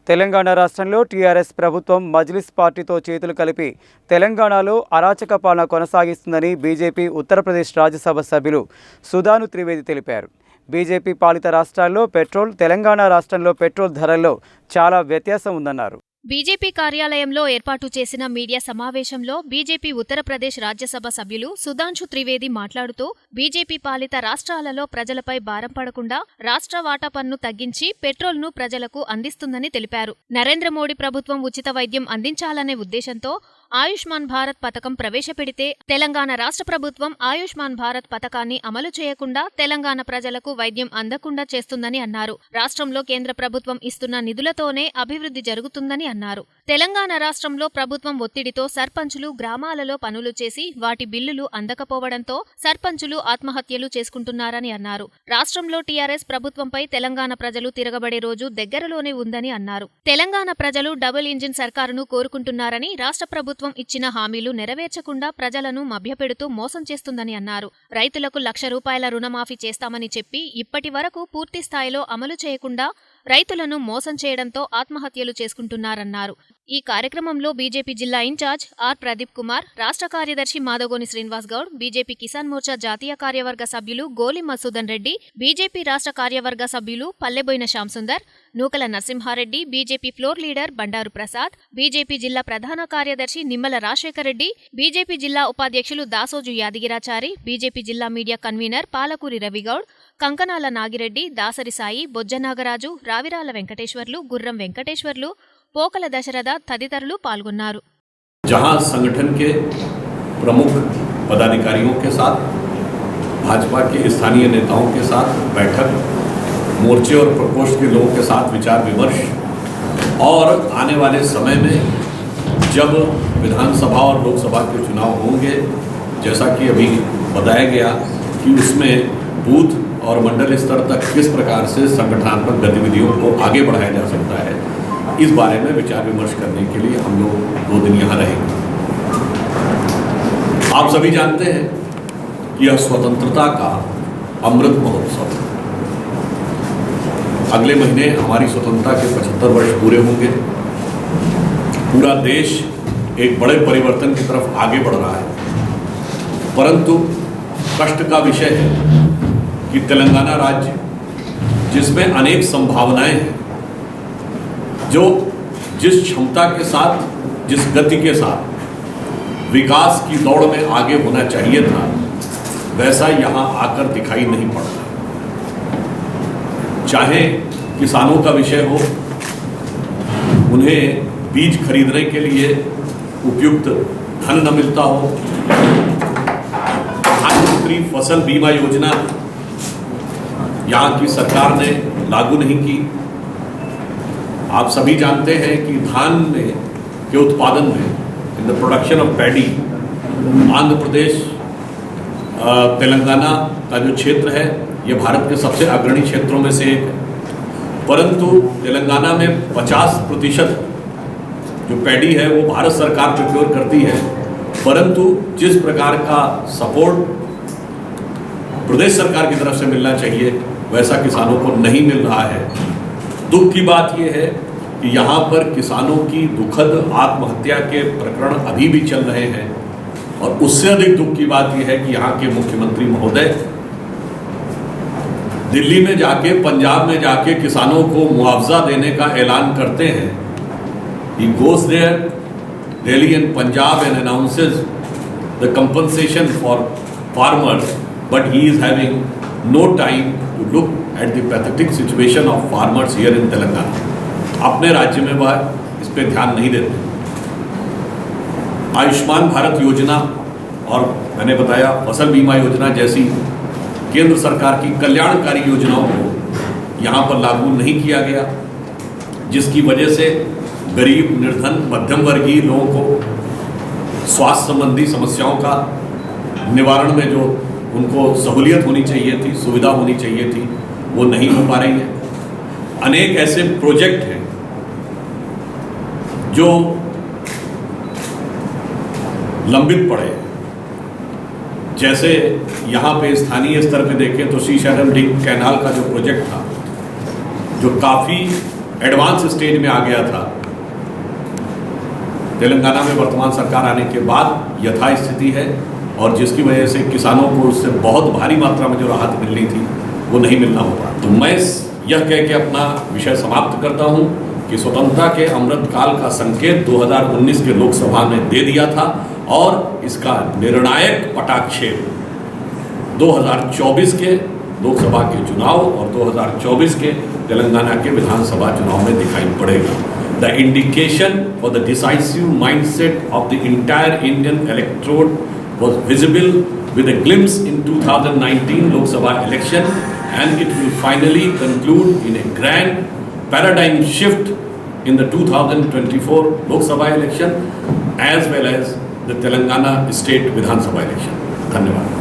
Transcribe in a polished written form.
తెలంగాణ రాష్ట్రంలో టీఆర్ఎస్ ప్రభుత్వం మజ్లిస్ పార్టీతో చేతులు కలిపి తెలంగాణలో అరాచక పాలన కొనసాగిస్తుందని బీజేపీ ఉత్తరప్రదేశ్ రాజ్యసభ సభ్యులు సుధాను త్రివేది తెలిపారు. బీజేపీ పాలిత రాష్ట్రాల్లో పెట్రోల్, తెలంగాణ రాష్ట్రంలో పెట్రోల్ ధరల్లో చాలా వ్యత్యాసం ఉందన్నారు. బీజేపీ కార్యాలయంలో ఏర్పాటు చేసిన మీడియా సమావేశంలో బీజేపీ ఉత్తరప్రదేశ్ రాజ్యసభ సభ్యులు సుధాంశు త్రివేది మాట్లాడుతూ బీజేపీ పాలిత రాష్ట్రాలలో ప్రజలపై భారం పడకుండా రాష్ట్ర వాటా పన్ను తగ్గించి పెట్రోల్ను ప్రజలకు అందిస్తుందని తెలిపారు. నరేంద్ర మోడీ ప్రభుత్వం ఉచిత వైద్యం అందించాలనే ఉద్దేశంతో ఆయుష్మాన్ భారత్ పథకం ప్రవేశపెడితే తెలంగాణ రాష్ట్ర ప్రభుత్వం ఆయుష్మాన్ భారత్ పథకాన్ని అమలు చేయకుండా తెలంగాణ ప్రజలకు వైద్యం అందకుండా చేస్తుందని అన్నారు. రాష్ట్రంలో కేంద్ర ప్రభుత్వం ఇస్తున్న నిధులతోనే అభివృద్ధి జరుగుతుందని అన్నారు. తెలంగాణ రాష్ట్రంలో ప్రభుత్వం ఒత్తిడితో సర్పంచులు గ్రామాలలో పనులు చేసి వాటి బిల్లులు అందకపోవడంతో సర్పంచులు ఆత్మహత్యలు చేసుకుంటున్నారని అన్నారు. రాష్ట్రంలో టీఆర్ఎస్ ప్రభుత్వంపై తెలంగాణ ప్రజలు తిరగబడే రోజు దగ్గరలోనే ఉందని అన్నారు. తెలంగాణ ప్రజలు డబుల్ ఇంజిన్ సర్కారును కోరుకుంటున్నారని, రాష్ట్ర ప్రభుత్వం ఇచ్చిన హామీలు నెరవేర్చకుండా ప్రజలను మభ్యపెడుతూ మోసం చేస్తుందని అన్నారు. రైతులకు ₹1,00,000 రుణమాఫీ చేస్తామని చెప్పి ఇప్పటి వరకు పూర్తి స్థాయిలో అమలు చేయకుండా రైతులను మోసం చేయడంతో ఆత్మహత్యలు చేసుకుంటున్నారన్నారు. ఈ కార్యక్రమంలో బీజేపీ జిల్లా ఇన్ఛార్జ్ ఆర్ ప్రదీప్ కుమార్, రాష్ట్ర కార్యదర్శి మాదగోని శ్రీనివాస్ గౌడ్, బీజేపీ కిసాన్ మోర్చా జాతీయ కార్యవర్గ సభ్యులు గోలి మధుసూదన్ రెడ్డి, బీజేపీ రాష్ట్ర కార్యవర్గ సభ్యులు Palleboina Shyamsundar, Nukala Narasimhareddy, BJP floor leader Bandaru Prasad, BJP జిల్లా ప్రధాన కార్యదర్శి నిమ్మల రాజశేఖర్ రెడ్డి, బీజేపీ జిల్లా ఉపాధ్యక్షులు దాసోజు యాదగిరాచారి, బీజేపీ జిల్లా మీడియా కన్వీనర్ పాలకూరి రవిగౌడ్, కంకనాల నాగిరెడ్డి, దాసరి సాయి, బొజ్జనాగరాజు, రావిరాల వెంకటేశ్వర్లు, గుర్రం వెంకటేశ్వర్లు, పోకల దశరథ తదితరులు పాల్గొన్నారు. जहां संगठन के प्रमुख पदाधिकारियों के साथ, भाजपा के स्थानीय नेताओं के साथ बैठक, मोर्चे और प्रकोष्ठ के लोगों के साथ विचार विमर्श, और आने वाले समय में जब विधानसभा और लोकसभा के चुनाव होंगे, जैसा कि अभी बताया गया कि उसमें बूथ और मंडल स्तर तक किस प्रकार से संगठनात्मक गतिविधियों को आगे बढ़ाया जा सकता है, इस बारे में विचार विमर्श करने के लिए हम लोग 2 दिन यहाँ रहेंगे। आप सभी जानते हैं कि यह स्वतंत्रता का अमृत महोत्सव है। अगले महीने हमारी स्वतंत्रता के 75 वर्ष पूरे होंगे। पूरा देश एक बड़े परिवर्तन की तरफ आगे बढ़ रहा है, परंतु कष्ट का विषय है कि तेलंगाना राज्य, जिसमें अनेक संभावनाएं हैं, जो जिस क्षमता के साथ, जिस गति के साथ विकास की दौड़ में आगे होना चाहिए था, वैसा यहाँ आकर दिखाई नहीं पड़ रहा। चाहे किसानों का विषय हो, उन्हें बीज खरीदने के लिए उपयुक्त धन न मिलता हो, प्रधानमंत्री फसल बीमा योजना यहाँ की सरकार ने लागू नहीं की। आप सभी जानते हैं कि धान में के उत्पादन में, in the production of paddy, Andhra Pradesh, Telangana का जो क्षेत्र है, ये भारत के सबसे अग्रणी क्षेत्रों में से एक है। परंतु तेलंगाना में 50% जो पैडी है वो भारत सरकार प्रोक्योर करती है, परंतु जिस प्रकार का सपोर्ट प्रदेश सरकार की तरफ से मिलना चाहिए वैसा किसानों को नहीं मिल रहा है। दुख की बात यह है कि यहाँ पर किसानों की दुखद आत्महत्या के प्रकरण अभी भी चल रहे हैं, और उससे अधिक दुख की बात यह है कि यहाँ के मुख्यमंत्री महोदय दिल्ली में जाके, पंजाब में जाके किसानों को मुआवजा देने का ऐलान करते हैं। He goes there, Delhi and Punjab, and announces the compensation for farmers, but he is having no time to look at the pathetic situation of farmers here in Telangana. अपने राज्य में वह इस पे ध्यान नहीं देते। आयुष्मान भारत योजना और मैंने बताया फसल बीमा योजना जैसी केंद्र सरकार की कल्याणकारी योजनाओं को यहाँ पर लागू नहीं किया गया, जिसकी वजह से गरीब, निर्धन, मध्यम वर्गीय लोगों को स्वास्थ्य संबंधी समस्याओं का निवारण में जो उनको सहूलियत होनी चाहिए थी, सुविधा होनी चाहिए थी, वो नहीं हो पा रही है। अनेक ऐसे प्रोजेक्ट हैं जो लंबित पड़े, जैसे यहाँ पे स्थानीय स्तर पे देखें तो शीशरम डिंग कैनाल का जो प्रोजेक्ट था, जो काफ़ी एडवांस स्टेज में आ गया था। तेलंगाना में वर्तमान सरकार आने के बाद यथास्थिति है और जिसकी वजह से किसानों को उससे बहुत भारी मात्रा में जो राहत मिलनी थी वो नहीं मिलना होगा। तो मैं यह कह के अपना विषय समाप्त करता हूं कि स्वतंत्रता के अमृत काल का संकेत 2019 के लोकसभा में दे दिया था और इसका निर्णायक पटाक्षेप 2024 के लोकसभा के चुनाव और 2024 के तेलंगाना के विधानसभा चुनाव में दिखाई पड़ेगा। The indication for the decisive mindset of the entire Indian electorate was visible with a glimpse in 2019 Lok Sabha election, and it will finally conclude in a grand paradigm shift in the 2024 Lok Sabha election as well as the Telangana state Vidhan Sabha election. धन्यवाद।